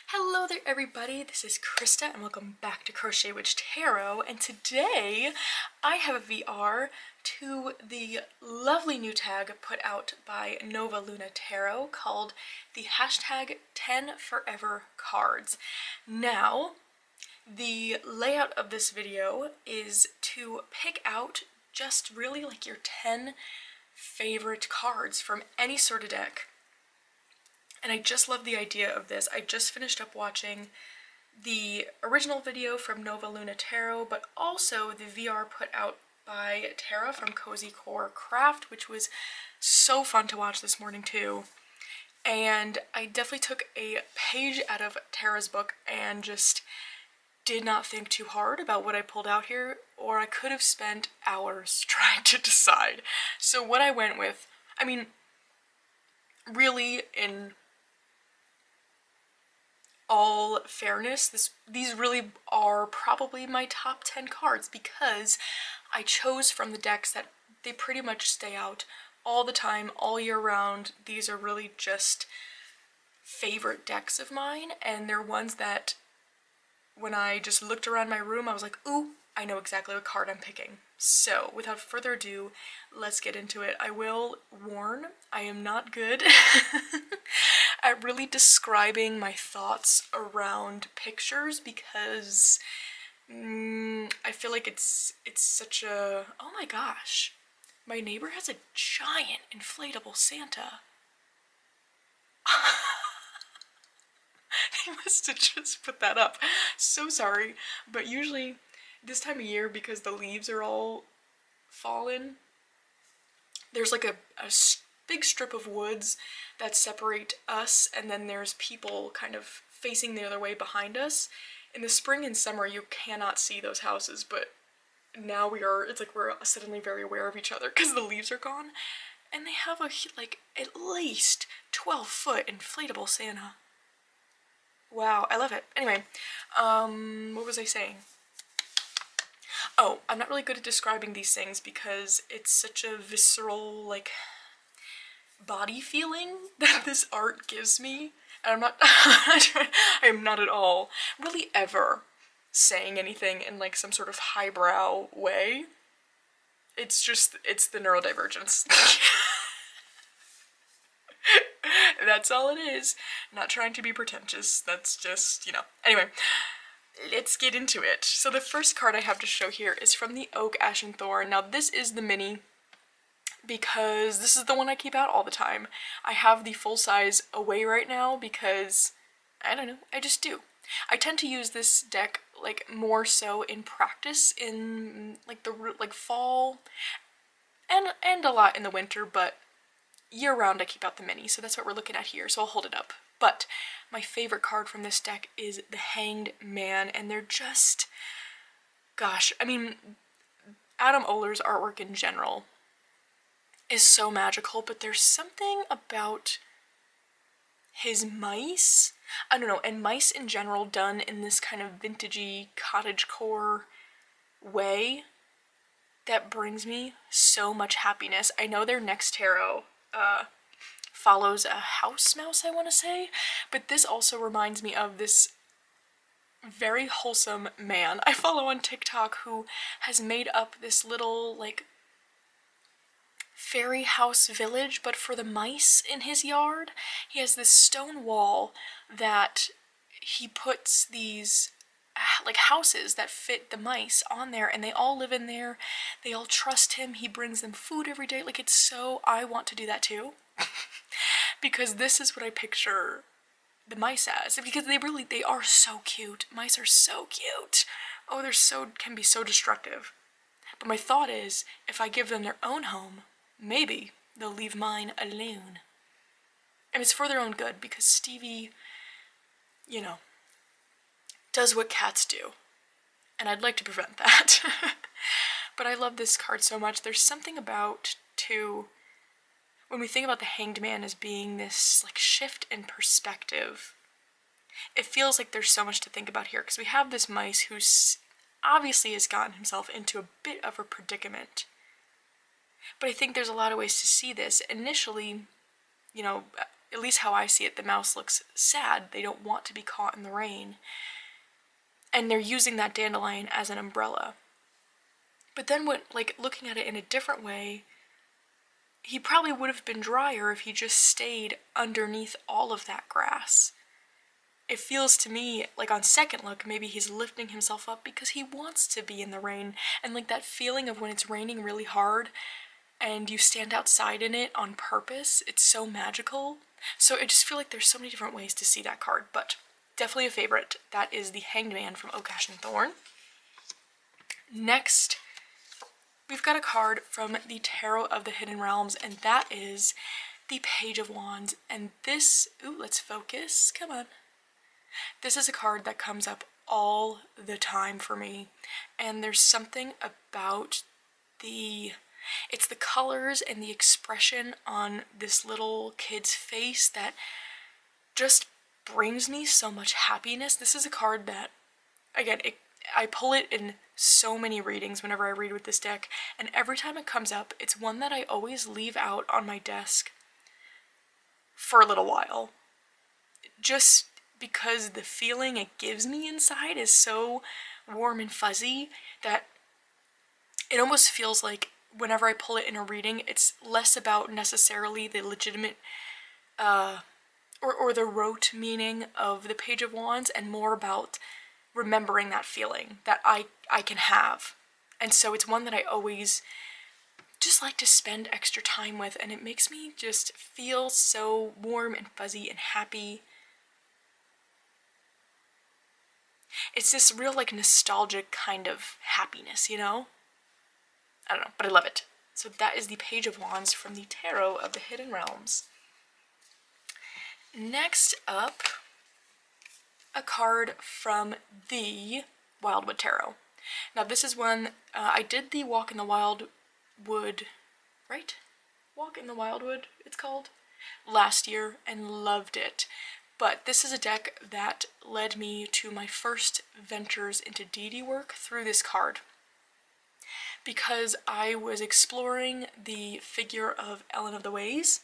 Hello there everybody, this is Krista and welcome back to Crochet Witch Tarot, and today I have a VR to the lovely new tag put out by Nova Luna Tarot called the hashtag 10 Forever Cards. Now, the layout of this video is to pick out just really like your 10 favorite cards from any sort of deck. And I just love the idea of this. I just finished up watching the original video from Nova Luna Tarot, but also the VR put out by Tara from Cozy Core Craft, which was so fun to watch this morning too. And I definitely took a page out of Tara's book and just did not think too hard about what I pulled out here, or I could have spent hours trying to decide. So what I went with, I mean, really in all fairness, these really are probably my top 10 cards because I chose from the decks that they pretty much stay out all the time, all year round. These are really just favorite decks of mine, and they're ones that when I just looked around my room, I was like, ooh, I know exactly what card I'm picking. So, without further ado, let's get into it. I will warn, I am not good at really describing my thoughts around pictures because I feel like it's such a... Oh my gosh, my neighbor has a giant inflatable Santa. He must have just put that up. So sorry, but usually this time of year, because the leaves are all fallen, there's like a big strip of woods that separate us, and then there's people kind of facing the other way behind us. In the spring and summer you cannot see those houses, but now it's like we're suddenly very aware of each other because the leaves are gone, and they have a like at least 12-foot inflatable Santa. Wow, I love it. Anyway, what was I saying? Oh, I'm not really good at describing these things because it's such a visceral, like, body feeling that this art gives me. And I'm not, I am not at all really ever saying anything in like some sort of highbrow way. It's the neurodivergence. That's all it is. Not trying to be pretentious. That's just, Anyway, let's get into it. So the first card I have to show here is from the Oak, Ash and Thorn. Now this is the mini because this is the one I keep out all the time. I have the full size away right now because, I don't know, I just do. I tend to use this deck like more so in practice in like the fall and a lot in the winter, but year round I keep out the mini, so that's what we're looking at here, so I'll hold it up. But my favorite card from this deck is the Hanged Man, and they're just, gosh, I mean, Adam Oler's artwork in general is so magical, but there's something about his mice, I don't know, and mice in general done in this kind of vintagey cottagecore way that brings me so much happiness. I know their next tarot follows a house mouse, I want to say, but this also reminds me of this very wholesome man I follow on TikTok who has made up this little like fairy house village, but for the mice in his yard. He has this stone wall that he puts these like houses that fit the mice on there, and they all live in there. They all trust him. He brings them food every day. Like, it's so, I want to do that too. Because this is what I picture the mice as. Because they are so cute. Mice are so cute. Oh, can be so destructive. But my thought is, if I give them their own home, maybe they'll leave mine alone. And it's for their own good, because Stevie, does what cats do. And I'd like to prevent that. But I love this card so much. There's something about, too, when we think about the Hanged Man as being this like shift in perspective, it feels like there's so much to think about here, because we have this mice who obviously has gotten himself into a bit of a predicament. But I think there's a lot of ways to see this. Initially, at least how I see it, the mouse looks sad. They don't want to be caught in the rain. And they're using that dandelion as an umbrella. But then when, like, looking at it in a different way, he probably would have been drier if he just stayed underneath all of that grass. It feels to me like on second look, maybe he's lifting himself up because he wants to be in the rain. And like that feeling of when it's raining really hard and you stand outside in it on purpose, it's so magical. So I just feel like there's so many different ways to see that card, but definitely a favorite. That is the Hanged Man from Oak, Ash and Thorn. Next, we've got a card from the Tarot of the Hidden Realms, and that is the Page of Wands. And this, ooh, let's focus, come on. This is a card that comes up all the time for me, and there's something about it's the colors and the expression on this little kid's face that just brings me so much happiness. This is a card that, again, I pull it in so many readings whenever I read with this deck, and every time it comes up, it's one that I always leave out on my desk for a little while. Just because the feeling it gives me inside is so warm and fuzzy that it almost feels like whenever I pull it in a reading, it's less about necessarily the legitimate or the rote meaning of the Page of Wands and more about remembering that feeling that I can have. And so it's one that I always just like to spend extra time with, and it makes me just feel so warm and fuzzy and happy. It's this real, like, nostalgic kind of happiness, you know? I don't know, but I love it. So that is the Page of Wands from the Tarot of the Hidden Realms. Next up, a card from the Wildwood Tarot. Now this is one, I did the Walk in the Wildwood, right? Walk in the Wildwood, it's called, last year, and loved it. But this is a deck that led me to my first ventures into deity work through this card. Because I was exploring the figure of Ellen of the Ways,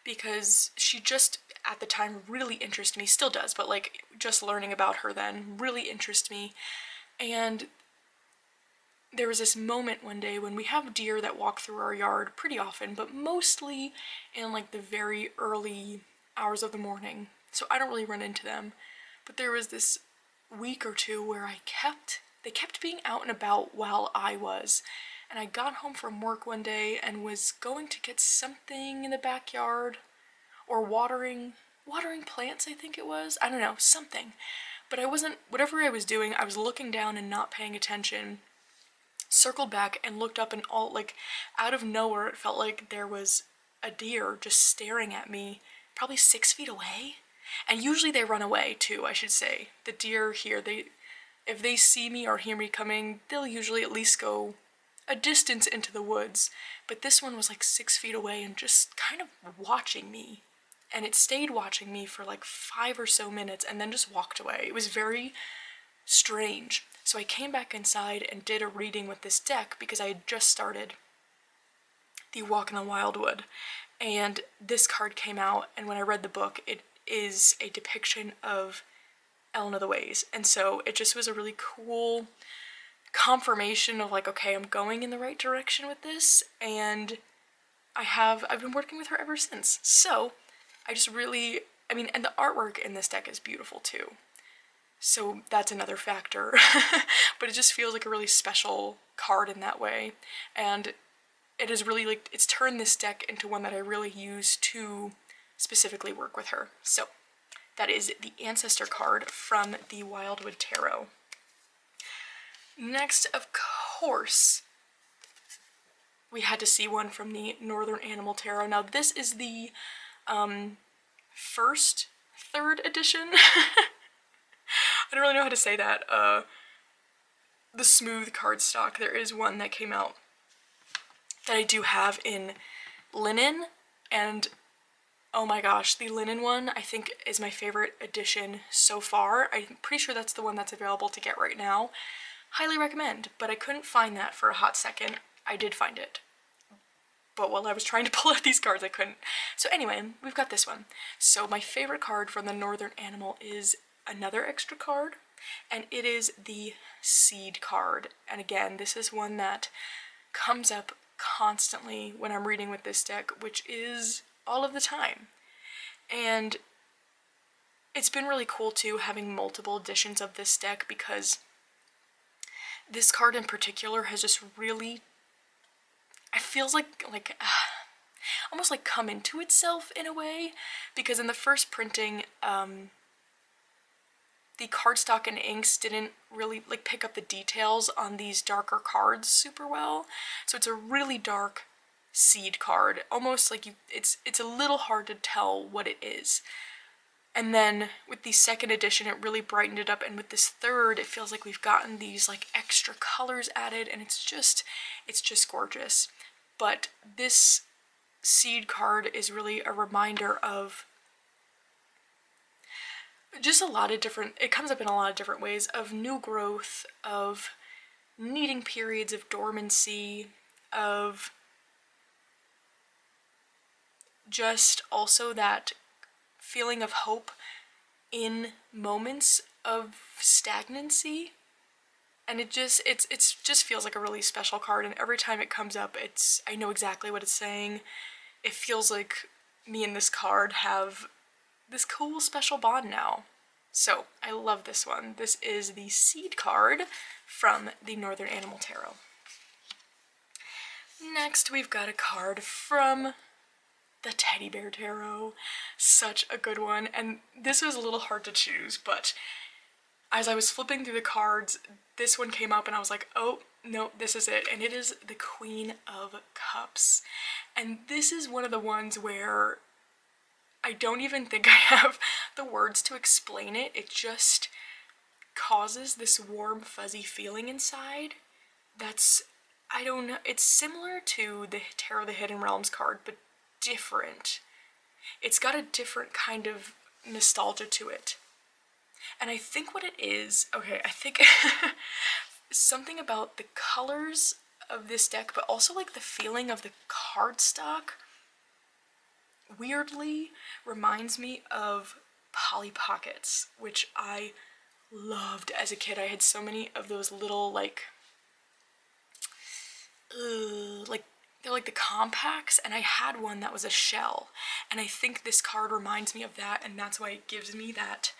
because she just, at the time, really interested me, still does, but like, just learning about her then really interested me. And there was this moment one day when we have deer that walk through our yard pretty often, but mostly in like the very early hours of the morning. So I don't really run into them. But there was this week or two where they kept being out and about while I was. And I got home from work one day and was going to get something in the backyard, or watering plants, I think it was. I don't know, something. But I wasn't, whatever I was doing, I was looking down and not paying attention. Circled back and looked up, and all, like, out of nowhere, it felt like there was a deer just staring at me, probably 6 feet away. And usually they run away too, I should say. The deer here, if they see me or hear me coming, they'll usually at least go a distance into the woods. But this one was like 6 feet away and just kind of watching me. And it stayed watching me for like 5 or so minutes and then just walked away. It was very strange. So I came back inside and did a reading with this deck because I had just started the Walk in the Wildwood. And this card came out, and when I read the book, it is a depiction of Ellen of the Ways. And so it just was a really cool confirmation of like, okay, I'm going in the right direction with this, and I've been working with her ever since. So I just really, and the artwork in this deck is beautiful too. So that's another factor. But it just feels like a really special card in that way. And it is really like, it's turned this deck into one that I really use to specifically work with her. So that is the Ancestor card from the Wildwood Tarot. Next, of course, we had to see one from the Northern Animal Tarot. Now this is the third edition. I don't really know how to say that. The smooth cardstock. There is one that came out that I do have in linen, and oh my gosh, the linen one I think is my favorite edition so far. I'm pretty sure that's the one that's available to get right now. Highly recommend, but I couldn't find that for a hot second. I did find it. but while I was trying to pull out these cards, I couldn't. So anyway, we've got this one. So my favorite card from the Northern Animal is another extra card, and it is the Seed card. And again, this is one that comes up constantly when I'm reading with this deck, which is all of the time. And it's been really cool too having multiple editions of this deck, because this card in particular has just really, it feels like almost like come into itself in a way, because in the first printing, the cardstock and inks didn't really like pick up the details on these darker cards super well. So it's a really dark seed card, almost like it's a little hard to tell what it is. And then with the second edition, it really brightened it up, and with this third, it feels like we've gotten these like extra colors added, and it's just gorgeous. But this seed card is really a reminder of just a lot of different, it comes up in a lot of different ways, of new growth, of needing periods of dormancy, of just also that feeling of hope in moments of stagnancy. And it just feels like a really special card, and every time it comes up, I know exactly what it's saying. It feels like me and this card have this cool special bond now. So I love this one. This is the Seed card from the Northern Animal Tarot. Next, we've got a card from the Teddy Bear Tarot. Such a good one, and this was a little hard to choose, but as I was flipping through the cards, this one came up and I was like, oh, no, this is it. And it is the Queen of Cups. And this is one of the ones where I don't even think I have the words to explain it. It just causes this warm, fuzzy feeling inside that's, I don't know, it's similar to the Tarot of the Hidden Realms card, but different. It's got a different kind of nostalgia to it. And I think what it is, okay, I think something about the colors of this deck, but also like the feeling of the cardstock, weirdly reminds me of Polly Pockets, which I loved as a kid. I had so many of those little like they're like the compacts, and I had one that was a shell, and I think this card reminds me of that, and that's why it gives me that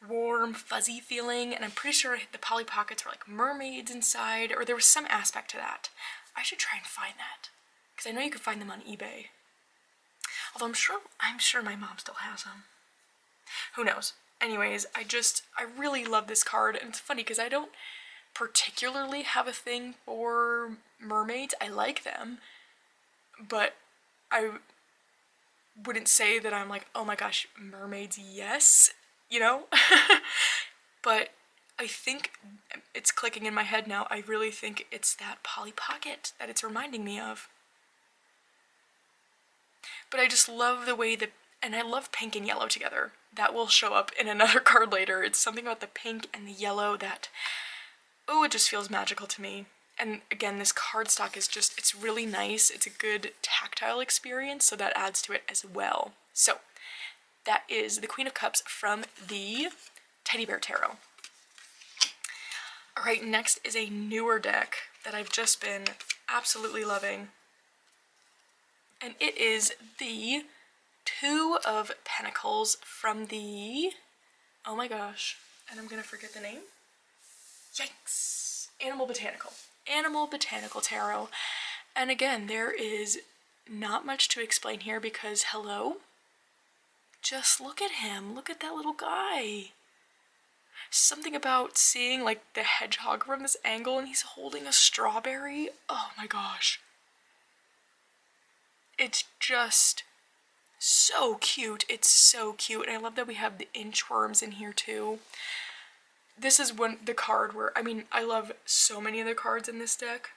warm, fuzzy feeling. And I'm pretty sure the Polly Pockets were like mermaids inside, or there was some aspect to that. I should try and find that, because I know you can find them on eBay. Although I'm sure my mom still has them. Who knows? Anyways, I really love this card, and it's funny because I don't particularly have a thing for mermaids. I like them, but I wouldn't say that I'm like, oh my gosh, mermaids, yes, you know? But I think it's clicking in my head now. I really think it's that Polly Pocket that it's reminding me of. But I just love the way that, and I love pink and yellow together. That will show up in another card later. It's something about the pink and the yellow that, oh, it just feels magical to me. And again, this cardstock is just, it's really nice. It's a good tactile experience, so that adds to it as well. So that is the Queen of Cups from the Teddy Bear Tarot. All right, next is a newer deck that I've just been absolutely loving. And it is the Two of Pentacles from the, oh my gosh, and I'm gonna forget the name. Yikes. Animal Botanical Tarot. And again, there is not much to explain here because, hello, just look at him. Look at that little guy. Something about seeing like the hedgehog from this angle, and he's holding a strawberry. Oh my gosh. It's just so cute. It's so cute. And I love that we have the inchworms in here too. This is the card where, I mean, I love so many of the cards in this deck,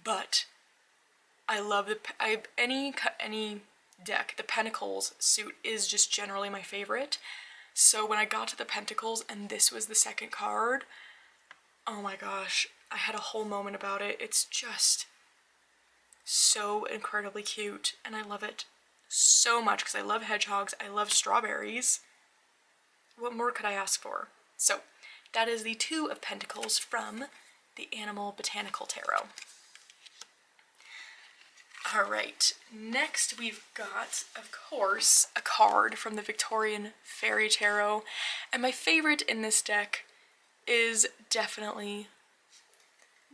but I love any deck, the Pentacles suit is just generally my favorite. So when I got to the Pentacles and this was the second card, oh my gosh, I had a whole moment about it. It's just so incredibly cute, and I love it so much because I love hedgehogs, I love strawberries. What more could I ask for? So that is the Two of Pentacles from the Animal Botanical Tarot. Alright, next we've got, of course, a card from the Victorian Fairy Tarot, and my favorite in this deck is definitely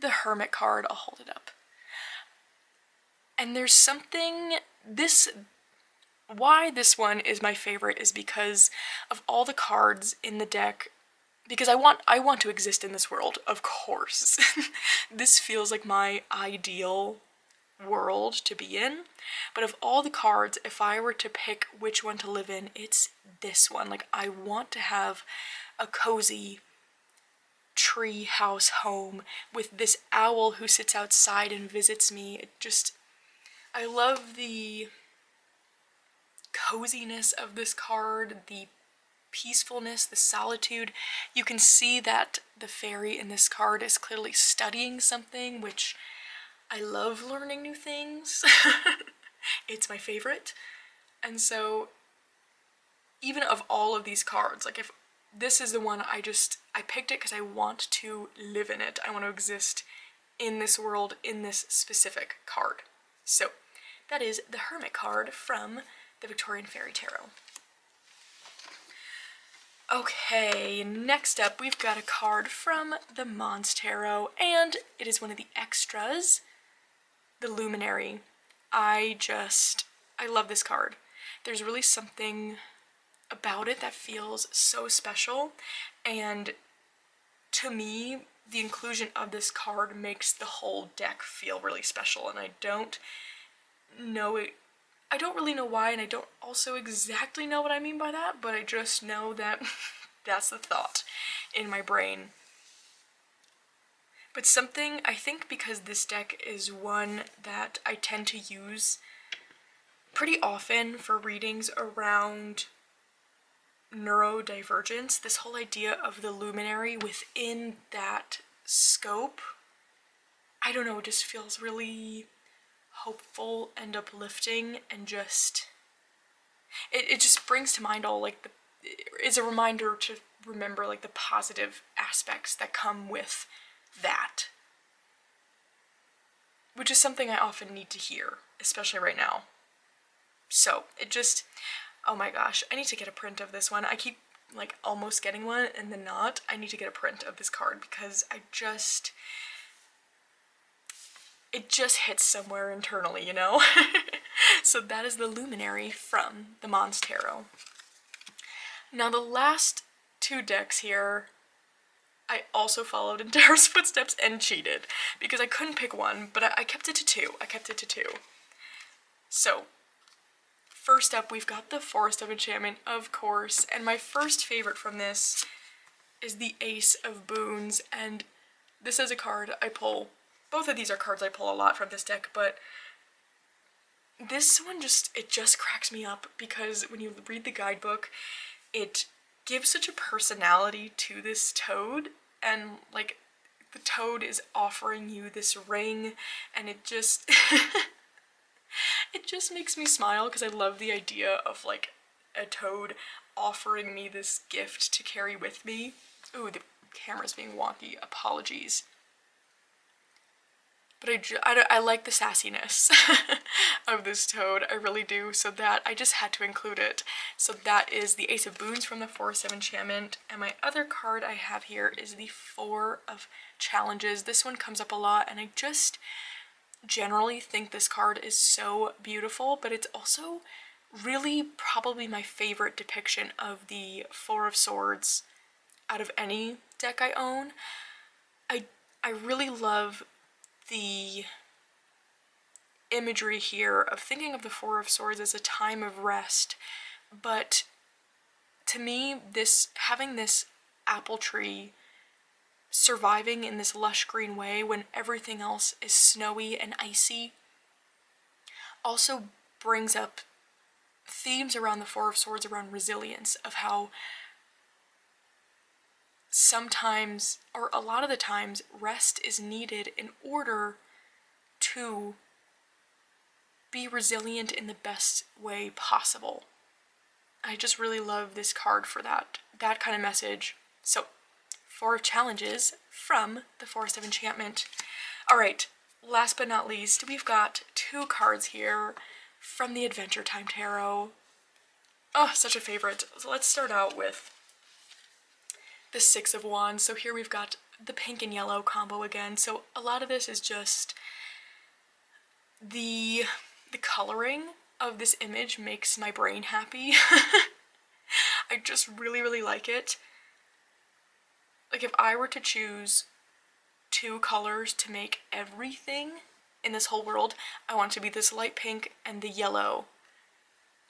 the Hermit card. I'll hold it up. And there's something, why this one is my favorite is because of all the cards in the deck, because I want to exist in this world, of course. This feels like my ideal world to be in, but of all the cards, if I were to pick which one to live in, it's this one. Like, I want to have a cozy tree house home with this owl who sits outside and visits me. I love the coziness of this card, the peacefulness, the solitude. You can see that the fairy in this card is clearly studying something, which I love learning new things. It's my favorite. And so even of all of these cards, like, if this is the one I picked it because I want to live in it. I want to exist in this world, in this specific card. So that is the Hermit card from the Victorian Fairy Tarot. Okay, next up we've got a card from the Monst Tarot, and it is one of the extras, the Luminary. I love this card. There's really something about it that feels so special, and to me, the inclusion of this card makes the whole deck feel really special, and I don't really know why, and I don't also exactly know what I mean by that, but I just know that that's the thought in my brain. But something, I think because this deck is one that I tend to use pretty often for readings around neurodivergence, this whole idea of the luminary within that scope, I don't know, it just feels really hopeful and uplifting, and it just brings to mind all, like, it's a reminder to remember, like, the positive aspects that come with that, which is something I often need to hear, especially right now. So oh my gosh, I need to get a print of this one. I keep, like, almost getting one and then not. I need to get a print of this card because it just hits somewhere internally, you know? So that is the Luminary from the Monst Tarot. Now the last two decks here, I also followed in Tarot's footsteps and cheated because I couldn't pick one, but I kept it to two. So first up, we've got the Forest of Enchantment, of course, and my first favorite from this is the Ace of Boons, and this is a card I pull. Both of these are cards I pull a lot from this deck, but this one it just cracks me up because when you read the guidebook, it gives such a personality to this toad, and, like, the toad is offering you this ring, and it just it just makes me smile because I love the idea of, like, a toad offering me this gift to carry with me. Ooh, the camera's being wonky, apologies. But I like the sassiness of this toad, I really do, so that I just had to include it. So that is the Ace of Boons from the Forest of Enchantment, and my other card I have here is the Four of Challenges. This one comes up a lot, and I just generally think this card is so beautiful, but it's also really probably my favorite depiction of the Four of Swords out of any deck I own. I really love the imagery here of thinking of the Four of Swords as a time of rest, but to me, having this apple tree surviving in this lush green way when everything else is snowy and icy also brings up themes around the Four of Swords, around resilience, of how sometimes, or a lot of the times, rest is needed in order to be resilient in the best way possible. I just really love this card for that kind of message. So, 4 challenges from the Forest of Enchantment. All right, last but not least, we've got 2 cards here from the Adventure Time Tarot. Oh, such a favorite. So let's start out with the 6 of Wands. So here we've got the pink and yellow combo again. So a lot of this is just the coloring of this image makes my brain happy. I just really, really like it. Like, if I were to choose 2 colors to make everything in this whole world, I want it to be this light pink and the yellow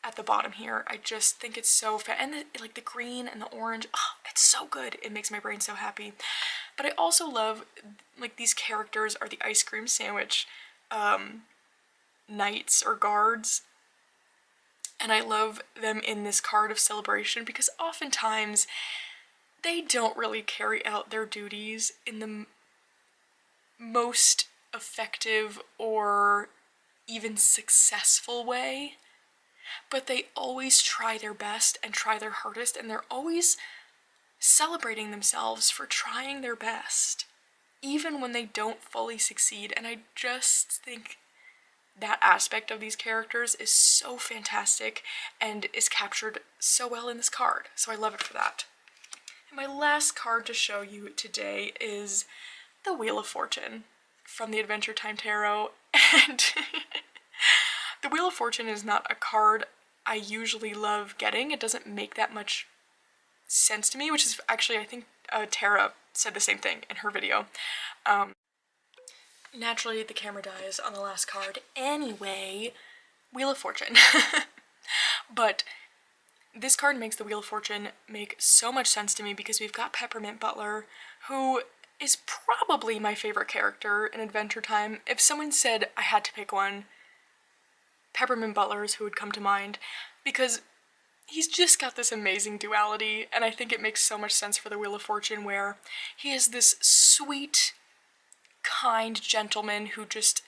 at the bottom here. I just think it's so and like the green and the orange, oh, it's so good. It makes my brain so happy. But I also love, like, these characters are the ice cream sandwich knights or guards, and I love them in this card of celebration because oftentimes they don't really carry out their duties in the most effective or even successful way, but they always try their best and try their hardest, and they're always celebrating themselves for trying their best, even when they don't fully succeed. And I just think that aspect of these characters is so fantastic and is captured so well in this card, so I love it for that. And my last card to show you today is the Wheel of Fortune from the Adventure Time Tarot, and the Wheel of Fortune is not a card I usually love getting. It doesn't make that much sense to me, which is actually, I think Tara said the same thing in her video. Naturally, the camera dies on the last card. Anyway, Wheel of Fortune. But this card makes the Wheel of Fortune make so much sense to me because we've got Peppermint Butler, who is probably my favorite character in Adventure Time. If someone said I had to pick one, Peppermint Butler is who would come to mind, because he's just got this amazing duality, and I think it makes so much sense for the Wheel of Fortune, where he is this sweet, kind gentleman who just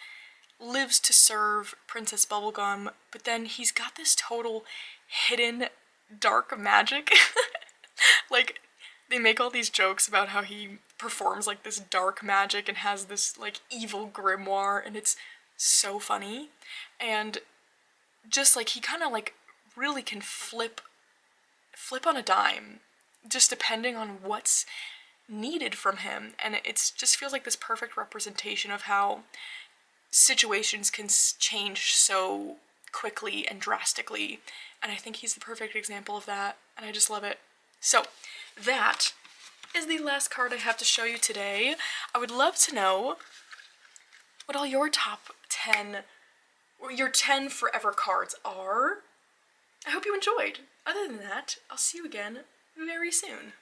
lives to serve Princess Bubblegum, but then he's got this total hidden dark magic. Like, they make all these jokes about how he performs like this dark magic and has this like evil grimoire, and it's so funny. And just like he kind of like really can flip on a dime, just depending on what's needed from him, and it's just feels like this perfect representation of how situations can change so quickly and drastically, and I think he's the perfect example of that, and I just love it. So that is the last card I have to show you today. I would love to know what all your top 10 or your 10 forever cards are. I hope you enjoyed. Other than that, I'll see you again very soon.